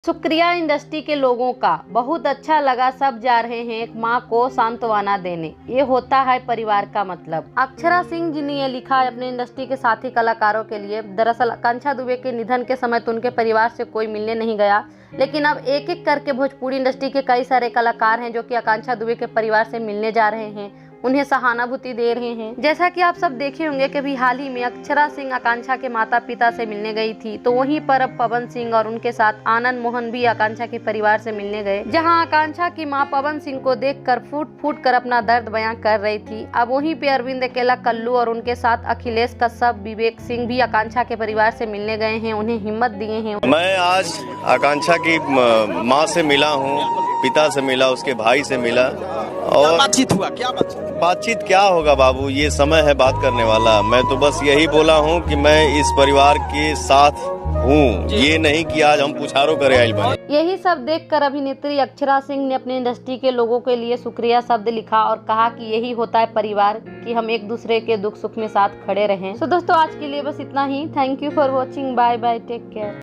शुक्रिया इंडस्ट्री के लोगों का, बहुत अच्छा लगा, सब जा रहे हैं एक माँ को सांत्वना देने, ये होता है परिवार का मतलब। अक्षरा सिंह जी ने ये लिखा है अपने इंडस्ट्री के साथी कलाकारों के लिए। दरअसल आकांक्षा दुबे के निधन के समय तो उनके परिवार से कोई मिलने नहीं गया, लेकिन अब एक एक करके भोजपुरी इंडस्ट्री के कई सारे कलाकार हैं जो कि आकांक्षा दुबे के परिवार से मिलने जा रहे हैं, उन्हें सहानुभूति दे रहे हैं। जैसा कि आप सब देखे होंगे कि अभी हाल ही में अक्षरा सिंह आकांक्षा के माता पिता से मिलने गई थी, तो वहीं पर अब पवन सिंह और उनके साथ आनंद मोहन भी आकांक्षा के परिवार से मिलने गए, जहां आकांक्षा की मां पवन सिंह को देखकर फूट फूट कर अपना दर्द बयां कर रही थी। अब वहीं पे अरविंद अकेला कल्लू और उनके साथ अखिलेश कश्यप, विवेक सिंह भी आकांक्षा के परिवार से मिलने गए हैं, उन्हें हिम्मत दिए हैं। मैं आज आकांक्षा की माँ से मिला हूँ, पिता से मिला, उसके भाई से मिला। और बातचीत हुआ, क्या बातचीत क्या होगा बाबू, ये समय है बात करने वाला। मैं तो बस यही बोला हूँ कि मैं इस परिवार के साथ हूँ, ये नहीं कि आज हम पुछारो करे आइल बने। यही सब देखकर अभिनेत्री अक्षरा सिंह ने अपनी इंडस्ट्री के लोगों के लिए शुक्रिया शब्द लिखा और कहा कि यही होता है परिवार, कि हम एक दूसरे के दुख सुख में साथ खड़े रहें। तो दोस्तों आज के लिए बस इतना ही। Thank you for watching, bye bye, take care.